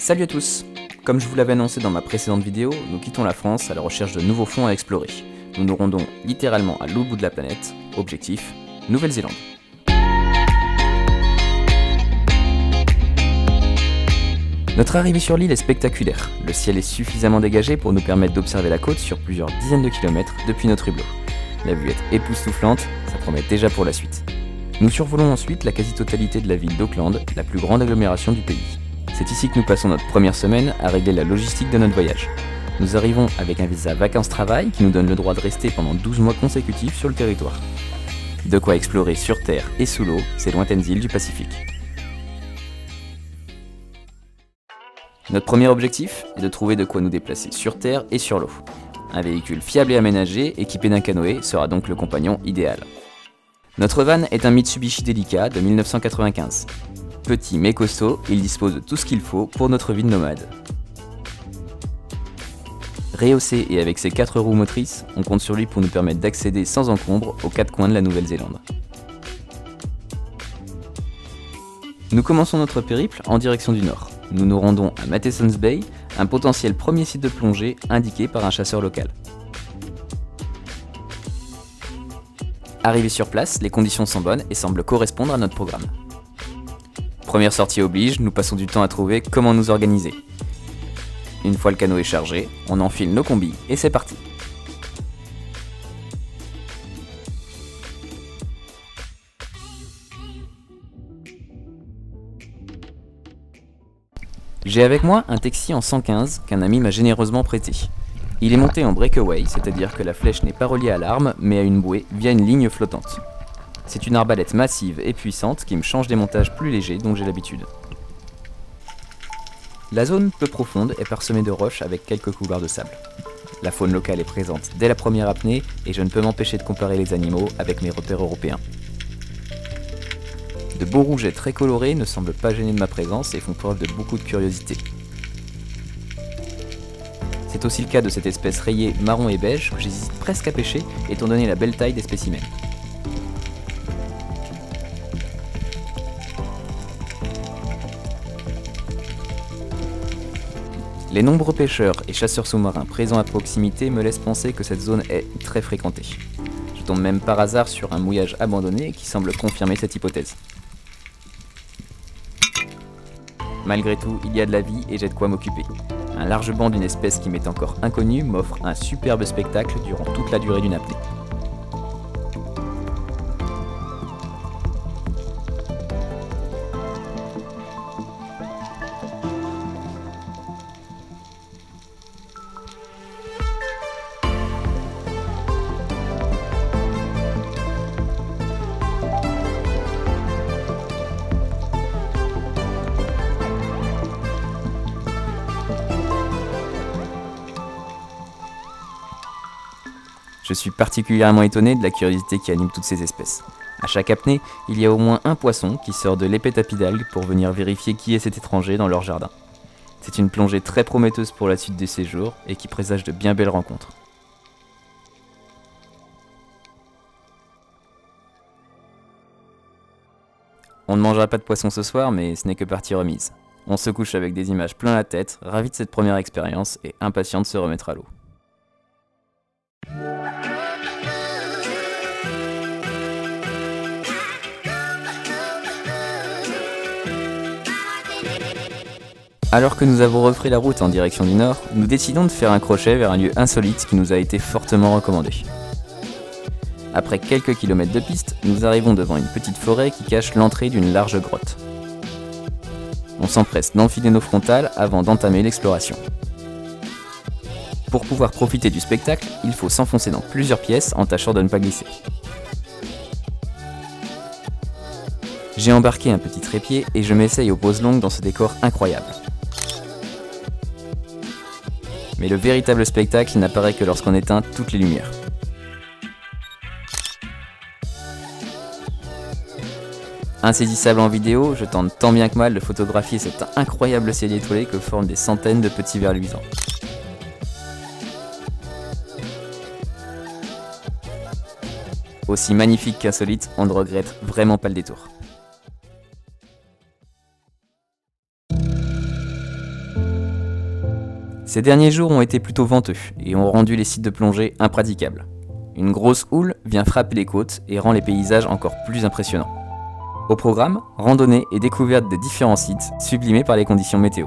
Salut à tous! Comme je vous l'avais annoncé dans ma précédente vidéo, nous quittons la France à la recherche de nouveaux fonds à explorer. Nous nous rendons littéralement à l'autre bout de la planète. Objectif, Nouvelle-Zélande. Notre arrivée sur l'île est spectaculaire. Le ciel est suffisamment dégagé pour nous permettre d'observer la côte sur plusieurs dizaines de kilomètres depuis notre hublot. La vue est époustouflante, ça promet déjà pour la suite. Nous survolons ensuite la quasi-totalité de la ville d'Auckland, la plus grande agglomération du pays. C'est ici que nous passons notre première semaine à régler la logistique de notre voyage. Nous arrivons avec un visa vacances-travail qui nous donne le droit de rester pendant 12 mois consécutifs sur le territoire. De quoi explorer sur terre et sous l'eau ces lointaines îles du Pacifique. Notre premier objectif est de trouver de quoi nous déplacer sur terre et sur l'eau. Un véhicule fiable et aménagé, équipé d'un canoë, sera donc le compagnon idéal. Notre van est un Mitsubishi Delica de 1995. Petit mais costaud, il dispose de tout ce qu'il faut pour notre vie de nomade. Rehaussé et avec ses 4 roues motrices, on compte sur lui pour nous permettre d'accéder sans encombre aux 4 coins de la Nouvelle-Zélande. Nous commençons notre périple en direction du nord. Nous nous rendons à Matheson's Bay, un potentiel premier site de plongée indiqué par un chasseur local. Arrivés sur place, les conditions sont bonnes et semblent correspondre à notre programme. Première sortie oblige, nous passons du temps à trouver comment nous organiser. Une fois le canot est chargé, on enfile nos combis et c'est parti. J'ai avec moi un Texi en 115 qu'un ami m'a généreusement prêté. Il est monté en breakaway, c'est-à-dire que la flèche n'est pas reliée à l'arme, mais à une bouée via une ligne flottante. C'est une arbalète massive et puissante qui me change des montages plus légers dont j'ai l'habitude. La zone peu profonde est parsemée de roches avec quelques couloirs de sable. La faune locale est présente dès la première apnée et je ne peux m'empêcher de comparer les animaux avec mes repères européens. De beaux rougets très colorés ne semblent pas gêner de ma présence et font preuve de beaucoup de curiosité. C'est aussi le cas de cette espèce rayée marron et beige que j'hésite presque à pêcher étant donné la belle taille des spécimens. Les nombreux pêcheurs et chasseurs sous-marins présents à proximité me laissent penser que cette zone est très fréquentée. Je tombe même par hasard sur un mouillage abandonné qui semble confirmer cette hypothèse. Malgré tout, il y a de la vie et j'ai de quoi m'occuper. Un large banc d'une espèce qui m'est encore inconnue m'offre un superbe spectacle durant toute la durée d'une apnée. Je suis particulièrement étonné de la curiosité qui anime toutes ces espèces. À chaque apnée, il y a au moins un poisson qui sort de l'épais tapis d'algues pour venir vérifier qui est cet étranger dans leur jardin. C'est une plongée très prometteuse pour la suite du séjour et qui présage de bien belles rencontres. On ne mangera pas de poisson ce soir, mais ce n'est que partie remise. On se couche avec des images plein la tête, ravis de cette première expérience et impatients de se remettre à l'eau. Alors que nous avons repris la route en direction du nord, nous décidons de faire un crochet vers un lieu insolite qui nous a été fortement recommandé. Après quelques kilomètres de piste, nous arrivons devant une petite forêt qui cache l'entrée d'une large grotte. On s'empresse d'enfiler nos frontales avant d'entamer l'exploration. Pour pouvoir profiter du spectacle, il faut s'enfoncer dans plusieurs pièces en tâchant de ne pas glisser. J'ai embarqué un petit trépied et je m'essaye aux pauses longues dans ce décor incroyable. Mais le véritable spectacle n'apparaît que lorsqu'on éteint toutes les lumières. Insaisissable en vidéo, je tente tant bien que mal de photographier cet incroyable ciel étoilé que forment des centaines de petits vers luisants. Aussi magnifique qu'insolite, on ne regrette vraiment pas le détour. Ces derniers jours ont été plutôt venteux et ont rendu les sites de plongée impraticables. Une grosse houle vient frapper les côtes et rend les paysages encore plus impressionnants. Au programme, randonnée et découverte des différents sites, sublimés par les conditions météo.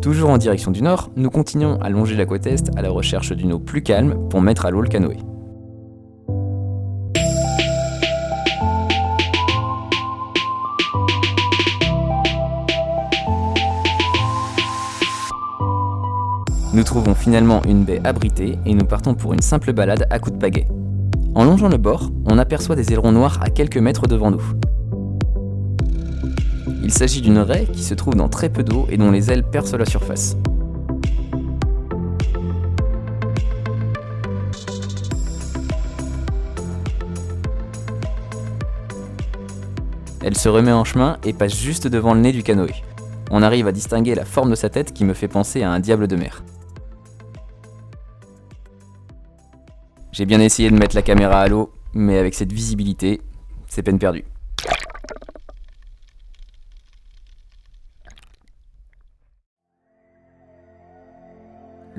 Toujours en direction du nord, nous continuons à longer la côte est à la recherche d'une eau plus calme pour mettre à l'eau le canoë. Nous trouvons finalement une baie abritée et nous partons pour une simple balade à coups de pagaie. En longeant le bord, on aperçoit des ailerons noirs à quelques mètres devant nous. Il s'agit d'une raie qui se trouve dans très peu d'eau et dont les ailes percent la surface. Elle se remet en chemin et passe juste devant le nez du canoë. On arrive à distinguer la forme de sa tête qui me fait penser à un diable de mer. J'ai bien essayé de mettre la caméra à l'eau, mais avec cette visibilité, c'est peine perdue.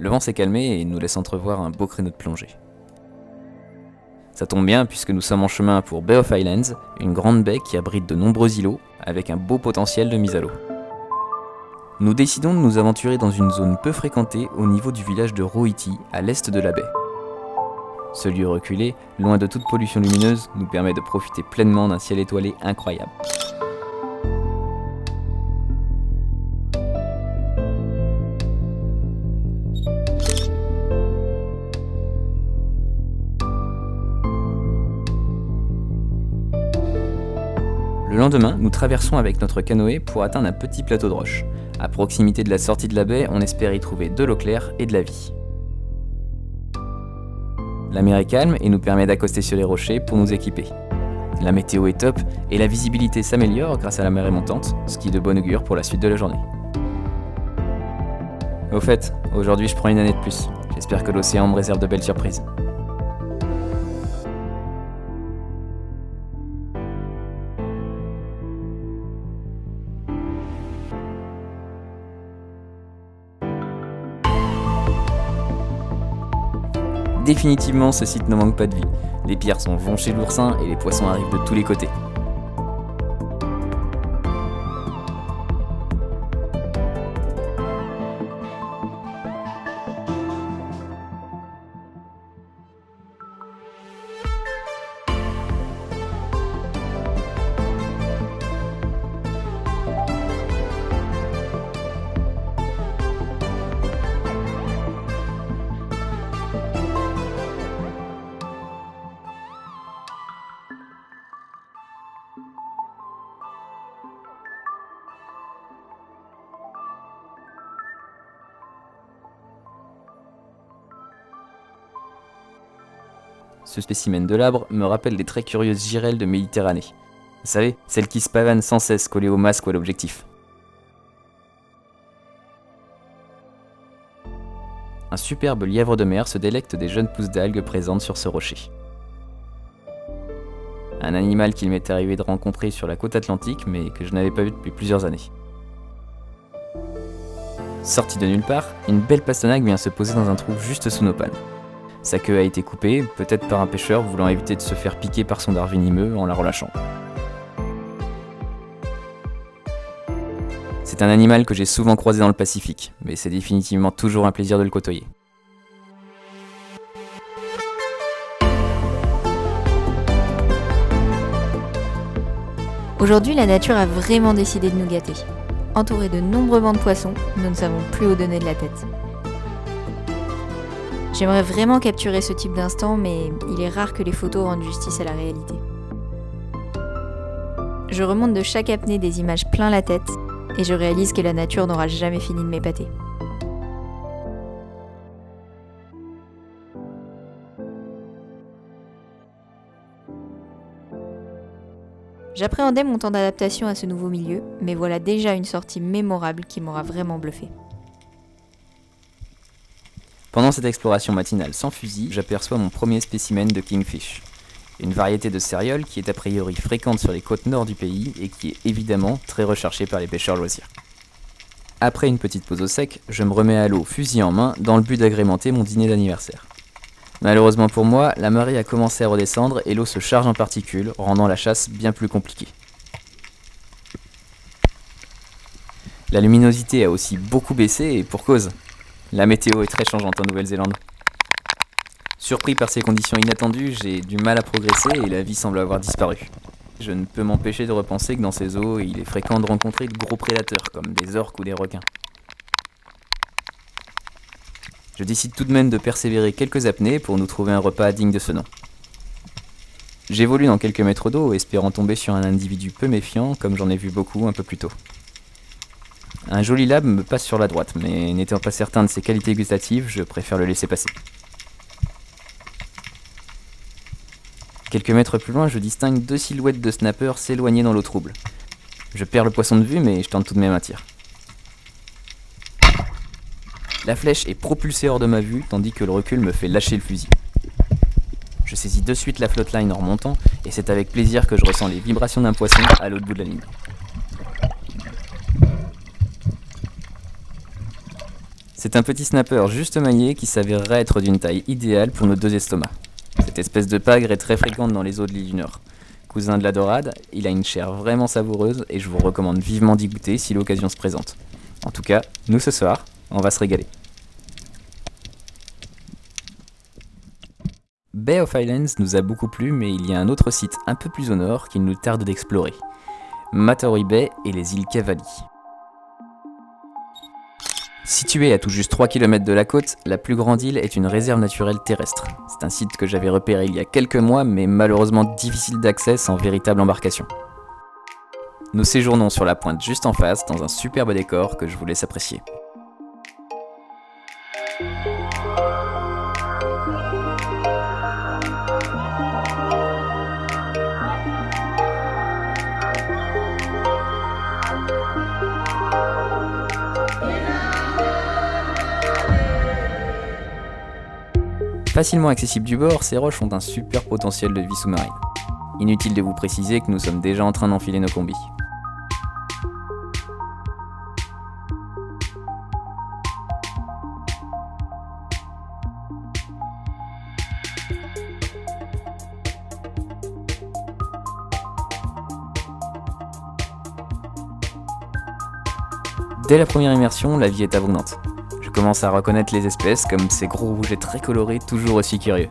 Le vent s'est calmé et nous laisse entrevoir un beau créneau de plongée. Ça tombe bien puisque nous sommes en chemin pour Bay of Islands, une grande baie qui abrite de nombreux îlots avec un beau potentiel de mise à l'eau. Nous décidons de nous aventurer dans une zone peu fréquentée au niveau du village de Roiti, à l'est de la baie. Ce lieu reculé, loin de toute pollution lumineuse, nous permet de profiter pleinement d'un ciel étoilé incroyable. Le lendemain, nous traversons avec notre canoë pour atteindre un petit plateau de roches. À proximité de la sortie de la baie, on espère y trouver de l'eau claire et de la vie. La mer est calme et nous permet d'accoster sur les rochers pour nous équiper. La météo est top et la visibilité s'améliore grâce à la marée montante, ce qui est de bon augure pour la suite de la journée. Au fait, aujourd'hui je prends une année de plus. J'espère que l'océan me réserve de belles surprises. Définitivement, ce site ne manque pas de vie. Les pierres sont jonchées d'oursins et les poissons arrivent de tous les côtés. Ce spécimen de labre me rappelle les très curieuses girelles de Méditerranée. Vous savez, celles qui se pavanent sans cesse collées au masque ou à l'objectif. Un superbe lièvre de mer se délecte des jeunes pousses d'algues présentes sur ce rocher. Un animal qu'il m'est arrivé de rencontrer sur la côte atlantique mais que je n'avais pas vu depuis plusieurs années. Sorti de nulle part, une belle pastonague vient se poser dans un trou juste sous nos palmes. Sa queue a été coupée, peut-être par un pêcheur voulant éviter de se faire piquer par son dard venimeux en la relâchant. C'est un animal que j'ai souvent croisé dans le Pacifique, mais c'est définitivement toujours un plaisir de le côtoyer. Aujourd'hui, la nature a vraiment décidé de nous gâter. Entourés de nombreux bancs de poissons, nous ne savons plus où donner de la tête. J'aimerais vraiment capturer ce type d'instant, mais il est rare que les photos rendent justice à la réalité. Je remonte de chaque apnée des images plein la tête, et je réalise que la nature n'aura jamais fini de m'épater. J'appréhendais mon temps d'adaptation à ce nouveau milieu, mais voilà déjà une sortie mémorable qui m'aura vraiment bluffé. Pendant cette exploration matinale sans fusil, j'aperçois mon premier spécimen de kingfish. Une variété de céréole qui est a priori fréquente sur les côtes nord du pays et qui est évidemment très recherchée par les pêcheurs loisirs. Après une petite pause au sec, je me remets à l'eau fusil en main dans le but d'agrémenter mon dîner d'anniversaire. Malheureusement pour moi, la marée a commencé à redescendre et l'eau se charge en particules, rendant la chasse bien plus compliquée. La luminosité a aussi beaucoup baissé et pour cause. La météo est très changeante en Nouvelle-Zélande. Surpris par ces conditions inattendues, j'ai du mal à progresser et la vie semble avoir disparu. Je ne peux m'empêcher de repenser que dans ces eaux, il est fréquent de rencontrer de gros prédateurs comme des orques ou des requins. Je décide tout de même de persévérer quelques apnées pour nous trouver un repas digne de ce nom. J'évolue dans quelques mètres d'eau, espérant tomber sur un individu peu méfiant, comme j'en ai vu beaucoup un peu plus tôt. Un joli lab me passe sur la droite, mais n'étant pas certain de ses qualités gustatives, je préfère le laisser passer. Quelques mètres plus loin, je distingue 2 silhouettes de snappers s'éloigner dans l'eau trouble. Je perds le poisson de vue, mais je tente tout de même un tir. La flèche est propulsée hors de ma vue, tandis que le recul me fait lâcher le fusil. Je saisis de suite la floatline en remontant, et c'est avec plaisir que je ressens les vibrations d'un poisson à l'autre bout de la ligne. C'est un petit snapper juste maillé qui s'avérerait être d'une taille idéale pour nos 2 estomacs. Cette espèce de pagre est très fréquente dans les eaux de l'île du Nord. Cousin de la dorade, il a une chair vraiment savoureuse et je vous recommande vivement d'y goûter si l'occasion se présente. En tout cas, nous ce soir, on va se régaler. Bay of Islands nous a beaucoup plu, mais il y a un autre site un peu plus au nord qu'il nous tarde d'explorer. Mataori Bay et les îles Cavali. Située à tout juste 3 km de la côte, la plus grande île est une réserve naturelle terrestre. C'est un site que j'avais repéré il y a quelques mois, mais malheureusement difficile d'accès sans véritable embarcation. Nous séjournons sur la pointe juste en face, dans un superbe décor que je vous laisse apprécier. Facilement accessibles du bord, ces roches ont un super potentiel de vie sous-marine. Inutile de vous préciser que nous sommes déjà en train d'enfiler nos combis. Dès la première immersion, la vie est abondante. Je commence à reconnaître les espèces comme ces gros rougets très colorés, toujours aussi curieux.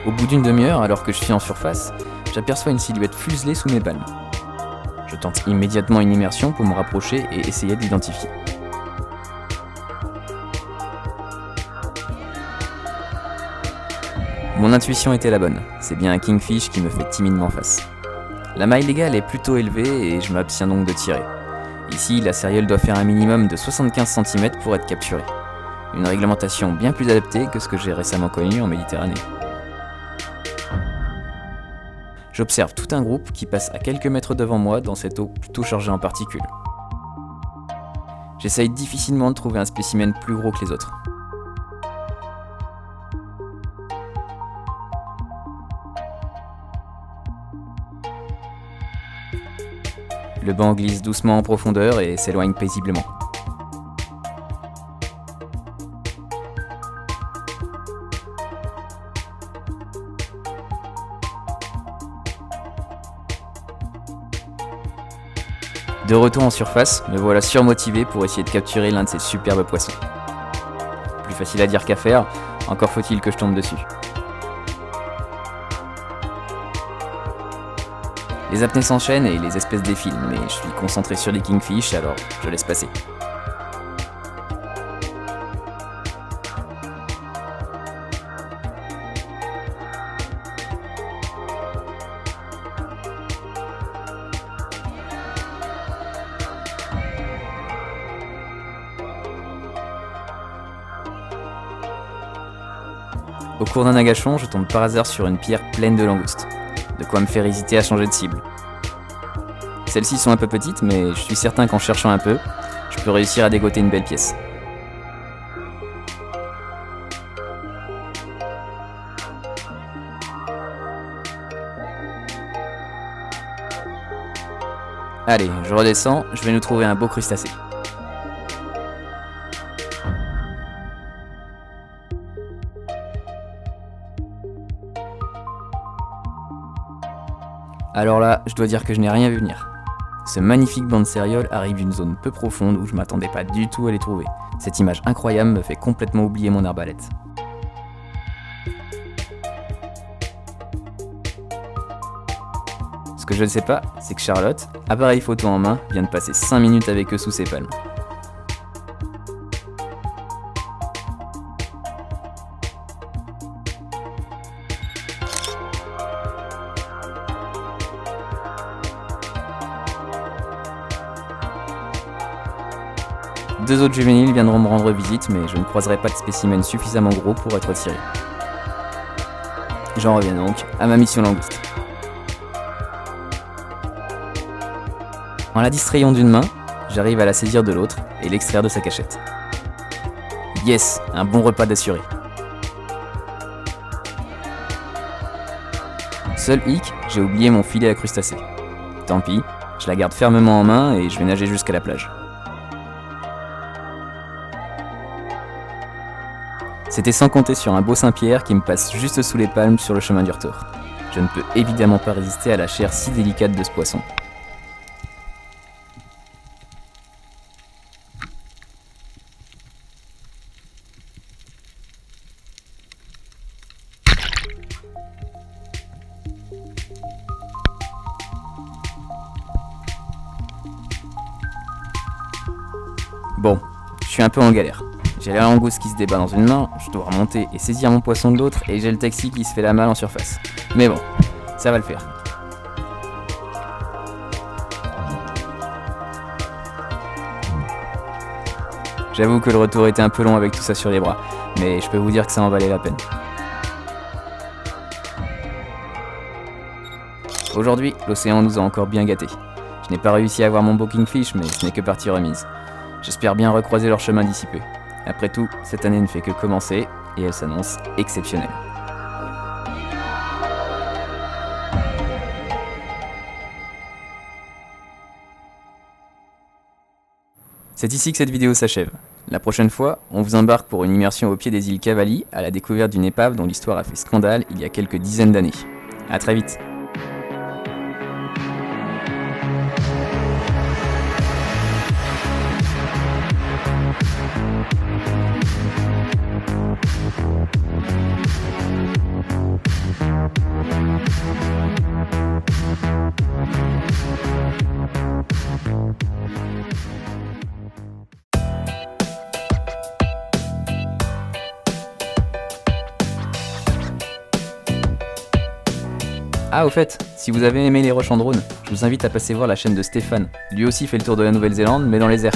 Au bout d'une demi-heure, alors que je suis en surface, j'aperçois une silhouette fuselée sous mes palmes. Je tente immédiatement une immersion pour me rapprocher et essayer de l'identifier. Mon intuition était la bonne, c'est bien un kingfish qui me fait timidement face. La maille légale est plutôt élevée et je m'abstiens donc de tirer. Ici, la céréole doit faire un minimum de 75 cm pour être capturée. Une réglementation bien plus adaptée que ce que j'ai récemment connu en Méditerranée. J'observe tout un groupe qui passe à quelques mètres devant moi dans cette eau plutôt chargée en particules. J'essaye difficilement de trouver un spécimen plus gros que les autres. Le banc glisse doucement en profondeur et s'éloigne paisiblement. De retour en surface, me voilà surmotivé pour essayer de capturer l'un de ces superbes poissons. Plus facile à dire qu'à faire, encore faut-il que je tombe dessus. Les apnées s'enchaînent et les espèces défilent, mais je suis concentré sur les kingfish, alors je laisse passer. Au cours d'un agachon, je tombe par hasard sur une pierre pleine de langoustes. De quoi me faire hésiter à changer de cible. Celles-ci sont un peu petites, mais je suis certain qu'en cherchant un peu, je peux réussir à dégoter une belle pièce. Allez, je redescends, je vais nous trouver un beau crustacé. Alors là, je dois dire que je n'ai rien vu venir. Ce magnifique banc de céréales arrive d'une zone peu profonde où je m'attendais pas du tout à les trouver. Cette image incroyable me fait complètement oublier mon arbalète. Ce que je ne sais pas, c'est que Charlotte, appareil photo en main, vient de passer 5 minutes avec eux sous ses palmes. Deux autres juvéniles viendront me rendre visite, mais je ne croiserai pas de spécimens suffisamment gros pour être tiré. J'en reviens donc à ma mission langouste. En la distrayant d'une main, j'arrive à la saisir de l'autre et l'extraire de sa cachette. Yes, un bon repas d'assuré. Seul hic, j'ai oublié mon filet à crustacés. Tant pis, je la garde fermement en main et je vais nager jusqu'à la plage. C'était sans compter sur un beau Saint-Pierre qui me passe juste sous les palmes sur le chemin du retour. Je ne peux évidemment pas résister à la chair si délicate de ce poisson. Bon, je suis un peu en galère. J'ai la langouste qui se débat dans une main, je dois remonter et saisir mon poisson de l'autre, et j'ai le taxi qui se fait la malle en surface. Mais bon, ça va le faire. J'avoue que le retour était un peu long avec tout ça sur les bras, mais je peux vous dire que ça en valait la peine. Aujourd'hui, l'océan nous a encore bien gâtés. Je n'ai pas réussi à avoir mon beau kingfish, mais ce n'est que partie remise. J'espère bien recroiser leur chemin d'ici peu. Après tout, cette année ne fait que commencer et elle s'annonce exceptionnelle. C'est ici que cette vidéo s'achève. La prochaine fois, on vous embarque pour une immersion au pied des îles Cavally à la découverte d'une épave dont l'histoire a fait scandale il y a quelques dizaines d'années. A très vite. Ah, au fait, si vous avez aimé les rushs en drone, je vous invite à passer voir la chaîne de Stéphane. Lui aussi fait le tour de la Nouvelle-Zélande, mais dans les airs.